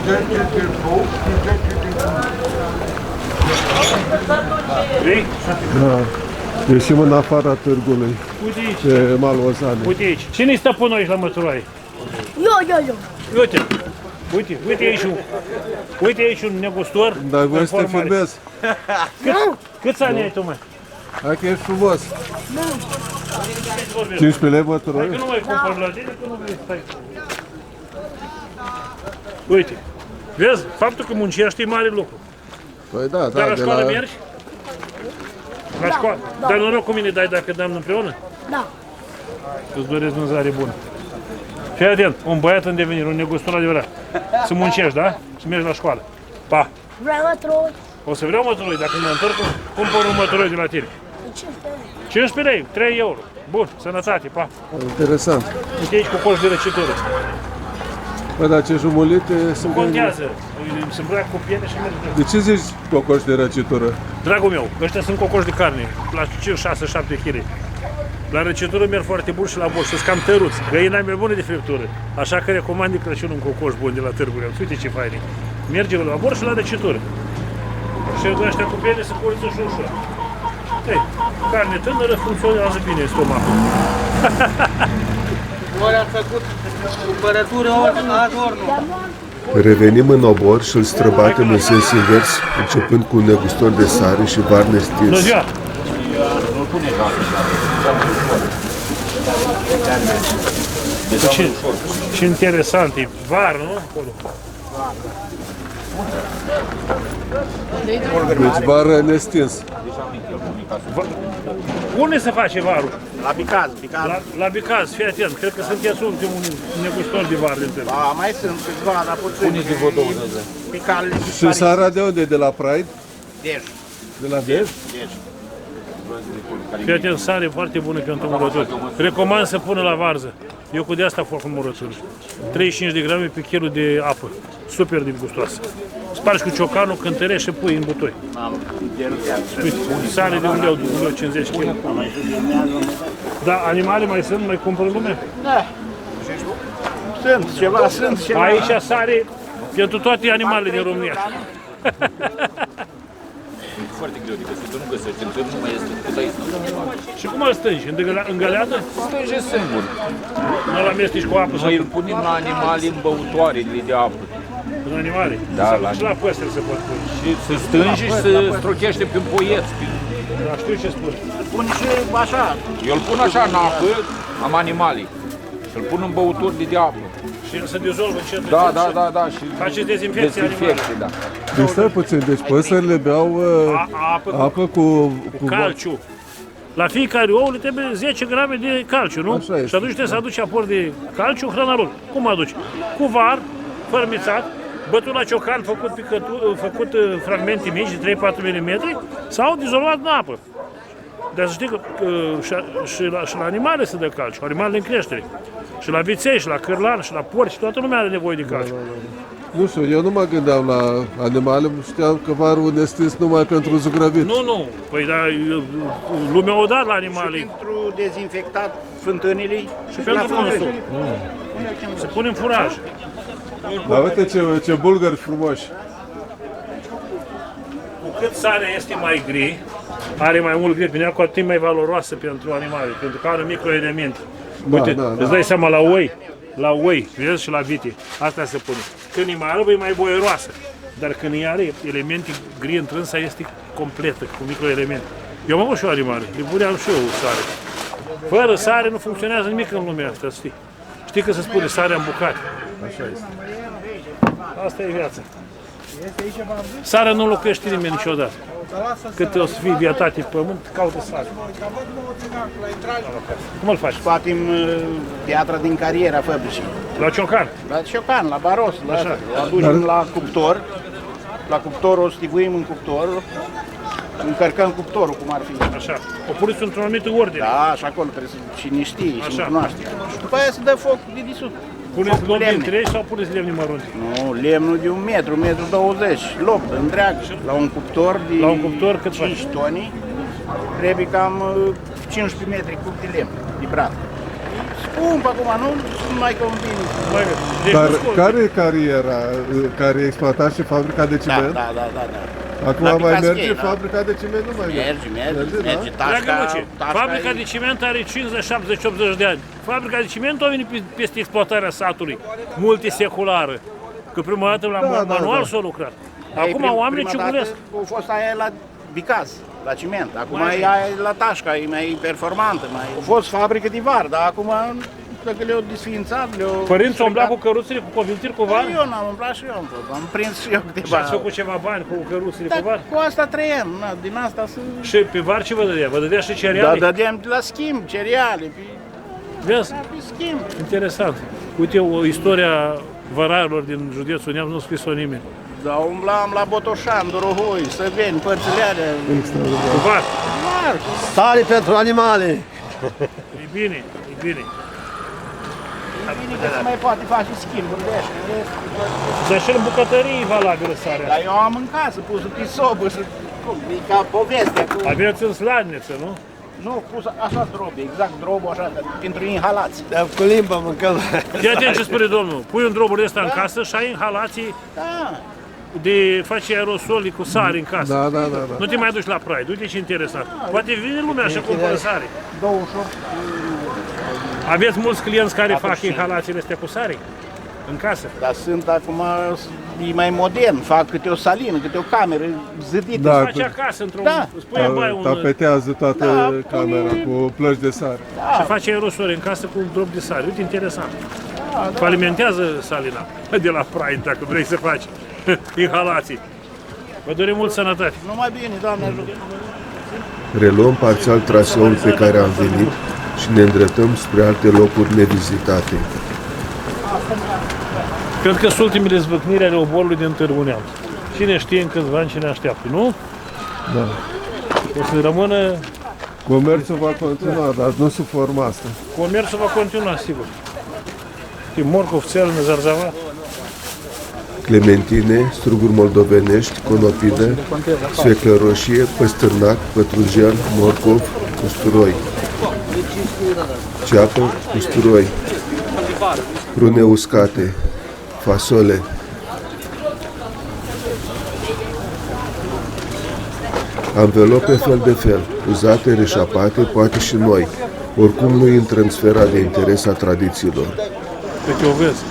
Da. Ieșim în afara târgului. Uite aici. Pe Malozane. Uite aici. Cine-i stăpânul aici la măturoaie? Eu. Uite aici un negustor. Dar voi să te filmez. Câți ani ai tu, mă? Hai că ești frumos. 15 lei măturoaie? Hai că nu mai cumpăr la tine, că nu vrei să stai. Uite, vezi? Faptul că muncești e mare lucru. Păi da, Dar da, la de școală la... mergi? La școală? Dar noroc cu mine dai dacă dăm împreună? Da. Îți doresc vânzare bună. Fii atent, un băiat în devenire, un negustor adevărat. Să muncești, da? Să mergi la școală. Pa! Vreau măturoi. O să vreau măturoi, dacă mă întorc, cumpăr un măturoi de la tine. 15 lei, 3 euro. Bun, sănătate, pa! Interesant. Uite aici cu coș de răcitură. Bă, dar ce jumulite sunt... Contează. Se îmbracă cu piele și merge. De ce zici cocoș de răcitură? Dragul meu, ăștia sunt cocoși de carne, la 5-6-7 kg. La răcitură merg foarte bun și la borș, sunt cam tăruți. Găina e mai bună de friptură. Așa că recomand de Crăciun un cocoș bun de la târguri. Uite ce fain e. Merge la borș și la răcitură. Și ăștia cu piele se curăță și ușor. Ei, carne tânără funcționează bine în stomacul. Ori ați făcut cumpărătură, azi ori nu. Revenim în obor și îl străbatem în sens invers, începând cu un negustor de sare și varne stins. Bună ziua! Ce interesant, e var, nu? Acolo. Deci var nestins. Unde se face varul? La Bicaz, La Bicaz, fii atent, cred că sunteți ultimul negustor de var din țară. Da, mai sunt câțiva, dar puțin. Unii de vă 20 de Pical, Și sarea de unde? De la Pride? Dej. De la Dej? Fii atent, sare foarte bună pentru murături. Recomand să pună la varză. Eu cu de asta fac în murături. 35 de grame pe kilul de apă. Super de gustoasă. Spargi cu ciocanul, cântărești și pui în butoi. Uite, sare de 1,50 kg. Da, animale mai sunt? Mai cumpără lumea? Da. Sunt ceva. Aici sare pentru toate animalele din România. Foarte greu de găsit, nu găsești, în țări nu mai este cât aici. Și cum îl stângi? În găleată? Stânge singur. Nu îl amesteci cu apă? Noi îl punem la animale în băutoarele de apă. În animale? Da, Și la păsări se pot pune. Și se stânge și se strochește prin poieți. Da, știu ce spun. Pun și așa. Eu îl pun așa în apă, am animale. Și îl pun în băuturi de apă. Și el se dizolvă încet. Da. Și faceți dezinfecție animală. da. Deci stai puțin, deci păsările beau apă cu calciu. La fiecare ou le trebuie 10 grame de calciu, nu? Așa este. Și atunci trebuie să aduci aport de calciu, hrana lor. Cum aduci? Cu var, fărmițat, bătut la ciocan, făcut fragmente mici de 3-4 mm sau dizolvat în apă. Dar să știi că și la animale se dă calciu, animalele în creștere. Și la viței, și la cârlan, și la porci, toată lumea are nevoie de calciu. Nu știu, eu nu mă gândeam la animale, știam că varul nestins numai pentru zugrăvit. Nu. Păi da, lumea o dat la animale. Pentru dezinfectat fântânile Și pentru consum. Se pune în furaj. Dar uite ce bulgări frumoși. Cu cât sarea este mai gri, are mai mult gripine, cu atât mai valoroasă pentru animale, pentru că are microelemente. Uite, îți dai seama la oi, vezi, și la vite, asta se pune. Când e mai albă, e mai boieroasă, dar când e are elemente gri în trânsa, este completă, cu microelemente. Eu am avut și eu animale, le puneam și eu sare. Fără sare nu funcționează nimic în lumea asta, știi? Știi că se spune sarea în bucate. Așa este. Asta e viața. Sarea nu locuiește nimeni niciodată. Cât o să fii vietate pe pământ, caută sare. Cum îl faci? Scoatem piatra din cariera fabricii. La ciocan. La ciocan, la baros, aducem la cuptor. La cuptor o stivuim în cuptor. Încărcăm cuptorul, cum ar fi. Așa. O puneți într-o anumită ordine. Da, și acolo trebuie să cine știe și nu cunoaște. Și după aia se dă foc de desubt. Puneți lop de 3 sau puneți lemne mărunte? Nu, lemnul de 1 metru, 1,20 m, lop, întreagă. La un cuptor de la un cuptor cât 5 toni, trebuie cam 15 metri cub de lemn, de brad. Pump acum, nu mai convine. Deci Dar nu scot. care e cariera care exploata și fabrica de Da, ciment? da. Acum La mai Picaschei, merge da. fabrica de ciment? Nu mai Merge, da? Dragă Luce, tașca fabrica e- de ciment are 50, 70, 80 de ani. Fabrica de ciment a venit peste exploatarea satului, multiseculară. Că prima dată la manual s-a lucrat. Acum oamenii ciugulesc. A fost aia la Bicaz, la ciment. Acum e aia la Tașca, e mai performantă. A fost fabrică de var, dar acum dacă le-au desființat, le-au... Părinți au umblat cu căruțele, cu covintiri, cu var? Eu n-am umblat și eu am fost. Am prins și eu Și câteva... ați făcut ceva bani cu căruțele, Da, cu var? cu asta trăiem, na, din asta să... Și pe var ce vă dădea? Vă dădea și Da, cereale? dădeam la schimb, cereale, Vezi? pe schimb. Interesant. Uite, o istoria vărarilor din județul Neamț nu scris-o nimeni. Da, umblam la Botoșan, Dorohoi, Săveni, părțile alea. Cu var. Var, Sare pentru animale! E bine, e bine. bine că se mai poate face schimburi de așa. Dar și în bucătărie e valabilă sarea. Dar eu am în casă, pus pe sobă și... Cum, e ca povestea cu... Aveți în sladniță, nu? Nu, pus așa drobe, exact drobul așa, pentru inhalații. Dar cu limba mâncăm. Fii atent ce spune domnul. Pui un drobul ăsta în casă și ai inhalații Da, de face aerosoli cu sare în casă. Da. Nu te mai duci la Pride, uite ce interesant. Poate vine lumea și cumpără sare. 28. Aveți mulți clienți care fac inhalațiile astea cu sare în casă. Dar sunt acum, e mai modern, fac câte o salină, câte o cameră zidită. Da. Face acasă într-un... Da. Îți pui în baie un... Tapetează toată Da, camera cu plăci de sare. Și face aerosoli în casă cu un drop de sare. Uite, interesant. Falimentează salina de la Pride, dacă vrei să faci inhalații. Vă dorim mult sănătate. Numai bine, Doamne ajută. Reluăm parțial traseul pe care am venit și ne îndreptăm spre alte locuri nevizitate. Cred că sunt ultimele zvâcniri ale oborului din Târgu Neamț. Cine știe în câțiva ani cine așteaptă, nu? Da. O să rămână... Comerțul va continua, dar nu sub forma asta. Comerțul va continua, sigur. Morcov, țelnă, zarzavat. Clementine, struguri moldovenești, conopidă, sfeclă roșie, păstârnac, pătrunjean, morcov, usturoi. Ceapă, usturoi. Prune uscate, fasole. Anvelope fel de fel, uzate, reșapate, poate și noi. Oricum nu intră în sfera de interes a tradițiilor. Uite, o vezi.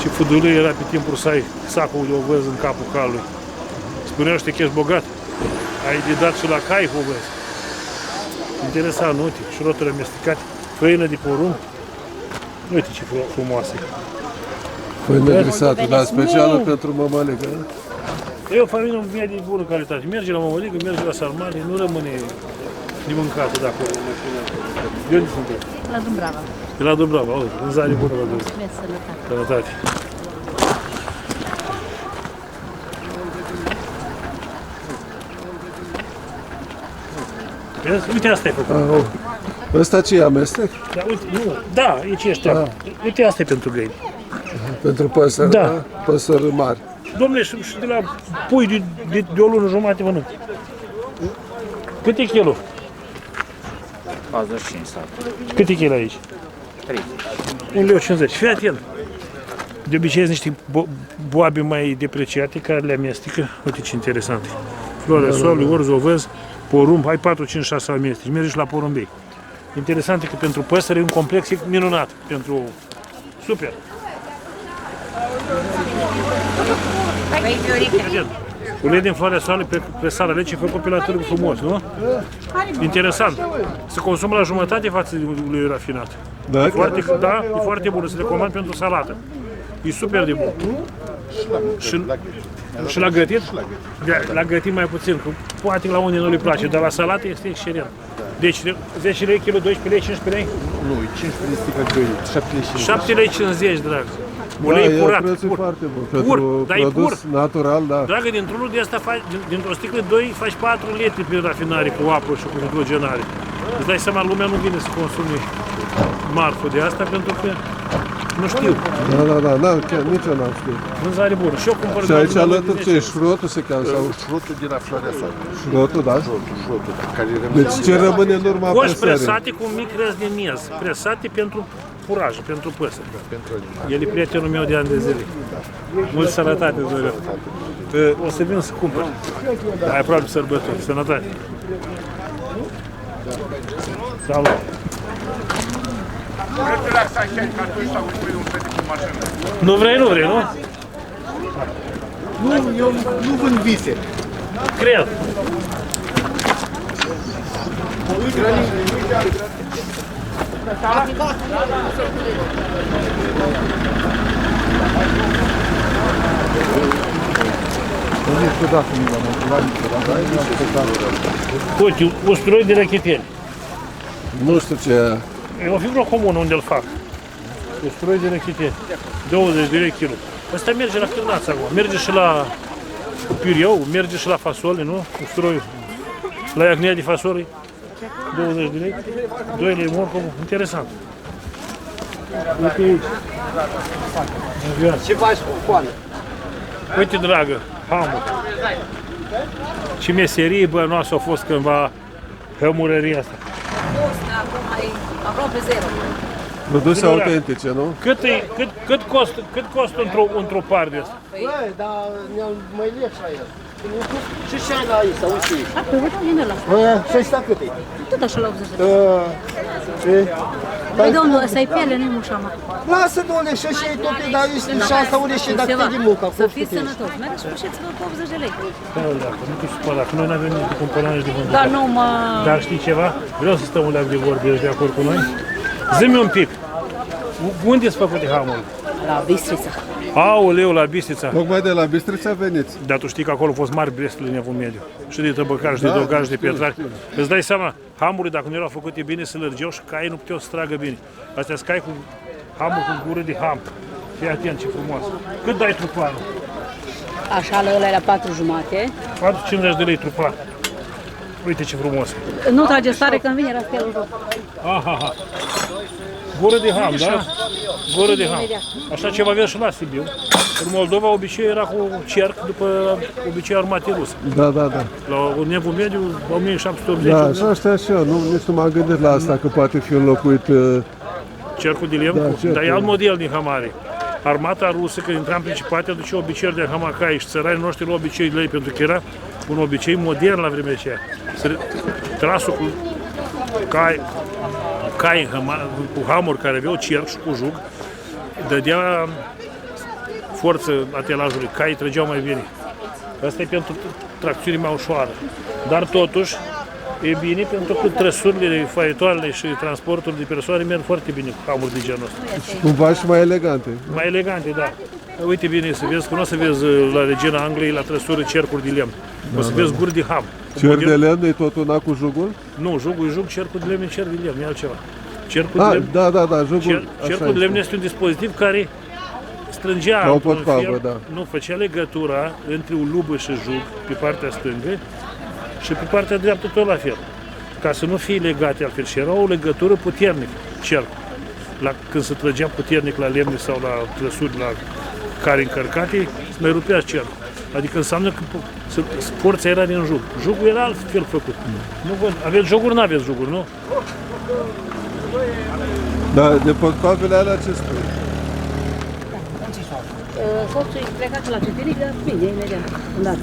Ce fudulie era pe timpul să ai sacul de ovăz în capul calului. Spuneau că ești bogat. Ai de dat și la cai ovăz. Interesant, uite, șuroturi amestecate, făină de porumb. Uite ce frumoasă. Făină grisată, dar specială pentru mămăligă. E o familie de bună calitate. Merge la mămăligă, merge la sarmale, nu rămâne de mâncată de acolo. De unde sunteți? La Dumbrava. De la Dumbrava, auzi, vânzare bună la Dumbrava. Mulțumesc, sănătate. Sănătate. Vezi? Uite, asta e făcut. Ăsta ce e amestec? Da, uite, nu, da, e ce ești. Uite, asta e pentru găini. Pentru păsări, Da. da? Păsări mari. Dom'le, și de la pui de o lună jumate mănânc. Cât e kilul? 45 sau Cât e kilul aici? 30. 1,50 lei. Fii atent. De obicei sunt niște boabe mai depreciate care le amestecă. Uite ce interesant. Floare solului, orz, ovăz, porumb. Hai 4, 5, 6 amesteci. Mergi și la porumbei. Interesant e că pentru păsări e un complex minunat. Pentru super. Vedem. Ulei din floarea soarelui pe sala rece făcut pe la târgu frumos, nu? Interesant. Se consumă la jumătate față de uleiul rafinat. Da? Da, e foarte bun, se recomand pentru salată. E super de bun. Și la gătit? La gătit mai puțin, că poate la unii nu le place, dar la salată este excelent. Deci 10 lei kilo, 12 lei, 15 lei? Nu, 15 stica 2, 7 lei și 7 lei 50, drag. Da, Ulei e curat, prețul pur. foarte bun. Pur, Pentru dar e produs pur. natural, da. Dragă, dintr-unul de asta faci, dintr-o sticlă 2 faci 4 litri pe rafinare cu apă și cu hidrogenare. Îți dai seama, lumea nu vine să consume marfă de asta pentru că Nu știu. Da, chiar nici eu n-am știut. Vânzare bună. Și eu cumpăr Și aici doar alături ce e? Șrotul se cheamă? Sau Șrotul din la floarea sa. șrotul, da? Șrotul, care rămâne. Deci ce rămâne în urma Coși presării? presate cu un mic rest de miez. Presate pentru furajă, pentru păsări. El e prietenul meu de ani de zile. Multă sănătate, Zorel. O să vin să cumpăr. Ai aproape sărbători. Sănătate. Salut. Nu vrei, nu? Eu nu vând vise. Cred. Uite, usturoi de rachiteli. Nu știu ce e. E o fibră comună unde îl fac. Usturoi de rachiteli. 20 de lei kilo. Ăsta merge la cârnață acum. Merge și la piriou, merge și la fasole, nu? Usturoi. La iacnea de fasole. 20 de lei. 2 lei morcovul. Interesant. Uite aici. Ce faci cu coană? Uite, dragă, hamur. Ce meserie bănoasă a fost cândva hămurăria asta. Acum e aproape zero. Produse autentice, nu? Cât costă într-o par de asta? Băi, dar ne-am mai lepși la el. Și ce ai la aici, uite. Păi uite vine la Bă, și ăsta cât e? tot așa la 80 de lei. Ce? Păi domnul, ăsta e piele, nu-i mușama. Lasă, doamne, și așa e tot, dar este și asta unde și dacă te de muncă. Să fiți sănătos. Mergeți și faceți-vă cu 80 de lei. Nu te supăra, că noi nu avem nici cumpărare de vândut. Dar nu mă... Dar știi ceva? Vreau să stăm un leac de vorbe, ești de acord cu noi? Zi-mi un pic. Unde s-a făcut hamurul? La Bistrița. Aoleu, la Bistrița. Tocmai de la Bistrița veniți. Dar tu știi că acolo au fost mari brestele în Evul Mediu. Și de tăbăcar, și de dogaj, de pietrari. Îți dai seama, hamurii, dacă nu erau făcute bine, se lărgeau și caii nu puteau să tragă bine. Astea sunt cai cu hamur cu gură de ham. Fii atent, ce frumos. Cât dai truparul? Așa, la ăla era 4,5. 450 de lei trupar. Uite ce frumos. Nu trage stare când vine rastelul rău. Aha. Gură de ham, da? Gură de ham. Așa ceva avea și la Sibiu. În Moldova obiceiul era cu cerc după obiceiul armatei ruse. Da. La Evul Mediu, 1780. Da, așa știa și eu. Nici nu m-am gândit la asta, că poate fi înlocuit. Cercul de lemn, cercul. dar e alt model din hamare. Armata rusă, când intra în Principate, aducea obiceiuri de hamacai și țăranii noștri luau obiceiul de ei, pentru că era un obicei modern la vremea aceea. Trasul cu cai cu hamuri care aveau cerc și cu jug, dădea forță atelajului, caii trăgeau mai bine. Asta e pentru tracțiune mai ușoară. Dar totuși e bine pentru că trăsurile, faietoarele și transportul de persoane merg foarte bine cu hamuri de genul ăsta. Cumva și mai elegante. Mai elegante, da. Uite bine să vezi, că nu o să vezi la regina Angliei la trăsură cercuri de lemn. O să vezi guri de ham. Cer de lemn e tot una cu jugul? Nu, jugul e jug, cercul de lemn e cer de lemn, e altceva. Cercul de lemn, Da, jugul. cercul de lemn este un dispozitiv care strângea La o într-un potkavă, fel, da. nu, făcea legătura între o lubă și jug pe partea stângă și pe partea dreaptă tot la fel. Ca să nu fie legate altfel. Și era o legătură puternică, cercul. Când se trăgea puternic la lemne sau la trăsuri, la care încărcate, se mai rupea cercul. Adică înseamnă că forța era din jug. Jugul era altfel făcut. Nu, aveți juguri, nu aveți juguri, nu? Da, de potkavele alea ce spui? Soțul e plecat la Cetiric, dar vine imediat, îndată.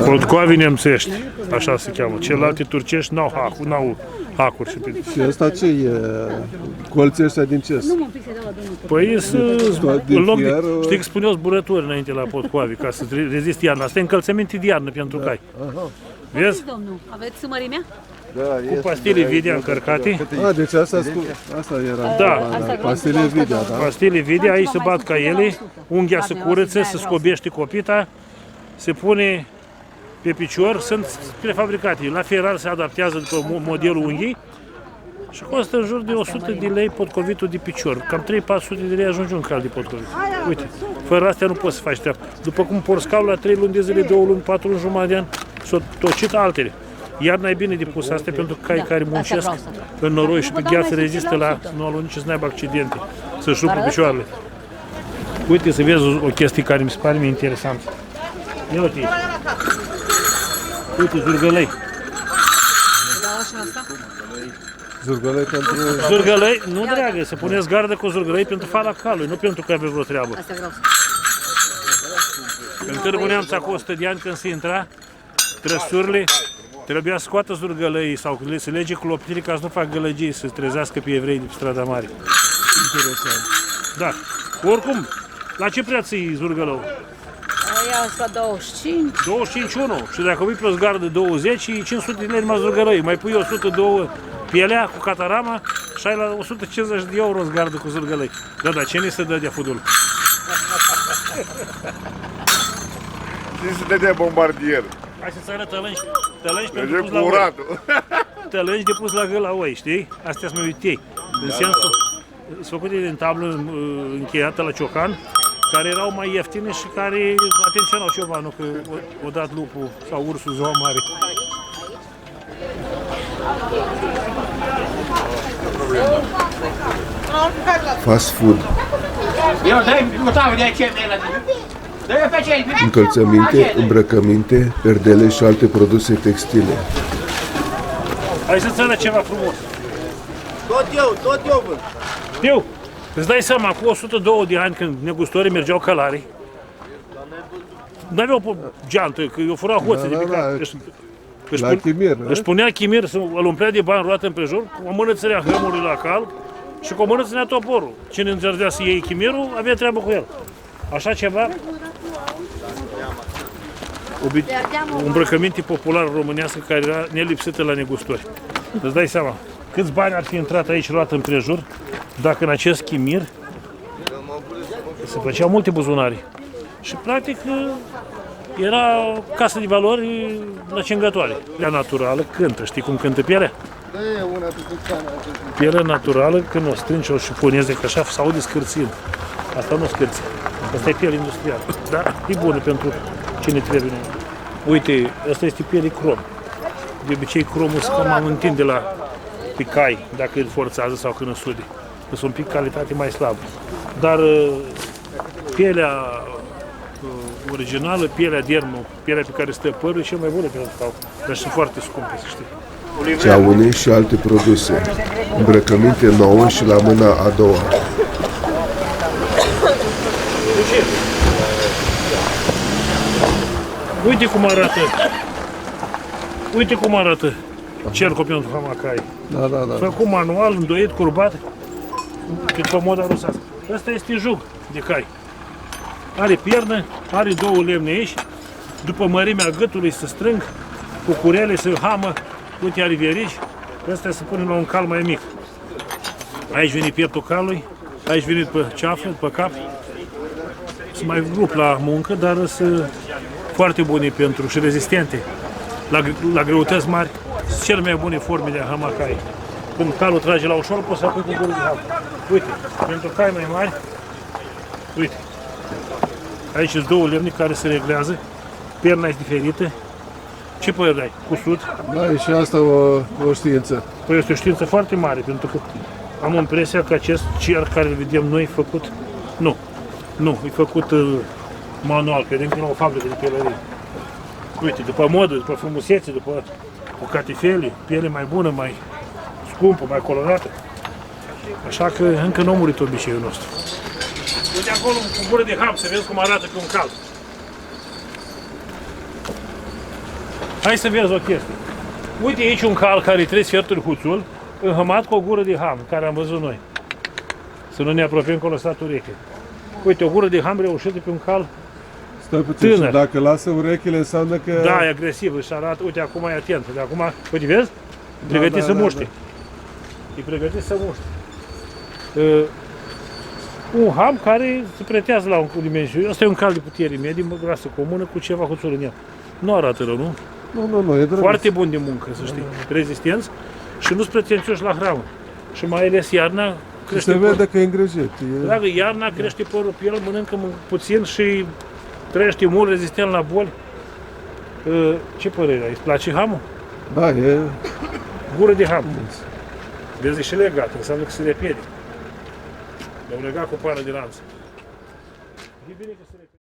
Podcoavi nemțești, așa se cheamă. Celelalte turcești n-au hacuri. Și ăsta ce e? Colții ăștia din ce? Nu mă pic să-i dau la domnul. Păi în loc de, știi că spuneau zburători înainte la podcoavi, ca să reziste iarna. Asta e încălțăminte de iarnă pentru cai. Vezi? Domnul, aveți mărimea? Cu pastile Videa încărcate. Deci asta era. Da. Pastile Videa, da? Pastile Videa, aici se bat caiele, unghia se curăță, se scobește copita, se pune pe picior, sunt prefabricate. La Ferrar se adaptează după modelul unghii și costă în jur de 100 de lei potcovitul de picior. Cam 3-400 de lei ajunge un cal de potcovit. Uite, fără astea nu poți să faci treabă. După cum porcalul la 3 luni de zile, 2 luni, 4 luni jumătate de an, s-o tocit altele. Iarna e bine de pus astea pentru că cai care muncesc în noroi și pe gheață rezistă la nu nici să n-aibă accidente. să-și rupă picioarele. Uite să vezi o chestie care mi se pare mie interesantă. Ia uite aici. Uite, zurgălei. Zurgălei pentru... Zurgălei, nu dragă, să puneți gardă cu zurgălei pentru fala calului, nu pentru că aveți vreo treabă. Asta vreau să... În Târgu Neamț, acum 100 de ani, când se intra, trăsurile, trebuia să scoată zurgălei sau să lege cloptirii ca să nu fac gălăgii, să trezească pe evrei de pe strada mare. Interesant. Da. Oricum, la ce preț e zurgălău? Aia asta 25. 25,1 și dacă pui plus gardă 20, e 500 de lei numai zurgălăi. Mai pui 102 pielea cu catarama și ai la 150 de euro gardă cu zurgălăi. Da, da, ce ne se dă de fudul? Ce se dă de bombardier? Hai să-ți arăt tălângi pentru Mergem pus cu la oi. uratul. Tălângi de pus la gâla oi, știi? Astea sunt uitei. În sensul, sunt făcute din tablă încheiată la ciocan, care erau mai ieftine și care atenționau ciobanul că o dat lupul sau ursul ziua mare. Fast food, încălțăminte, îmbrăcăminte, perdele și alte produse textile. Hai să-ți arăt ceva frumos. Tot eu văd. Știu, îți dai seama, cu 102 de ani când negustorii mergeau călare, n-aveau pe geantă, că i-o fura hoții de pe cap. La chimir, Își punea chimir, îl umplea de bani roată împrejur, cu o mână ținea hămurul la cal și cu o mână ținea toporul. Cine înțelegea să iei chimirul, avea treabă cu el. Așa ceva, o îmbrăcăminte populară românească care era nelipsită la negustori. Îți dai seama, câți bani ar fi intrat aici roată împrejur dacă în acest chimir se făceau multe buzunare. Și practic era casă de valori la cingătoare. Pielea naturală cântă, știi cum cântă pielea? Pielea naturală, când o strângi, o șifonezi, că așa se aude scârțind. Asta nu scârție, asta e piele industrială. Dar e bună pentru cine trebuie. Uite, asta este piele crom. De obicei cromul se cam întinde la picai, dacă îl forțează sau când îl sude. Că sunt un pic calitate mai slabă. Dar pielea originală, pielea dermă, pielea pe care stă părul, e cel mai bună pentru cau. Dar sunt foarte scumpe, să știi. Ceaune și alte produse, îmbrăcăminte nouă și la mâna a doua. Uite cum arată. Uite cum arată cercul pentru hamacai. Da. Făcut manual, îndoit, curbat, pe moda rusească. Ăsta este jug de cai. Are piernă, are două lemne aici, după mărimea gâtului se strâng, cu curele se hamă, uite are vierici, ăsta se pune la un cal mai mic. Aici vine pieptul calului, aici vine pe ceafă, pe cap. Sunt mai grup la muncă, dar sunt foarte bune pentru și rezistente. La greutăți mari, sunt cele mai bune forme de hamacai. Când calul trage la ușor, poți să apui cu gură de hamă. Uite, pentru cai mai mari, uite. Aici sunt două lemne care se reglează, perna este diferită. Ce părere ai? Cusut? Da, e și asta o știință. Păi este o știință foarte mare, pentru că am impresia că acest cer care îl vedem noi e făcut, nu, e făcut manual, credem că nu o fabrică de pielărie. Uite, după modă, după frumusețe, după cu catifele, piele mai bună, mai scumpă, mai colorată. Așa că încă nu a murit obiceiul nostru. Uite acolo cu gură de ham, să vezi cum arată pe un cal. Hai să vezi o chestie. Uite aici un cal care e 3 sferturi huțul, înhămat cu o gură de ham, care am văzut noi. Să nu ne apropiem că o lăsat ureche. Uite, o gură de ham reușită pe un cal Stai puțin, tânăr. și dacă lasă urechile înseamnă că... Da, e agresiv, își arată, uite, acum e atent. De acum, uite, vezi? Pregătit să muște. E pregătit să muște. Un ham care se pretează la o dimensiune. Asta e un cal de putere medie, grasă comună, cu ceva huțul în el. Nu arată rău, nu? Nu, e drăguț. Foarte bun de muncă, să știi. Rezistenți și nu-s pretențioși la hramă. Și mai ales iarna crește Se părul. vede că e îngrijit. Dragă, iarna crește părul pe el, mănâncă puțin și trăiește mult, rezistent la boli. Ce părere ai? Îți place hamul? Da, e... Gură de ham. Vezi, e și legat, înseamnă că se repede. Le-au legat cu pară de lanț. E bine că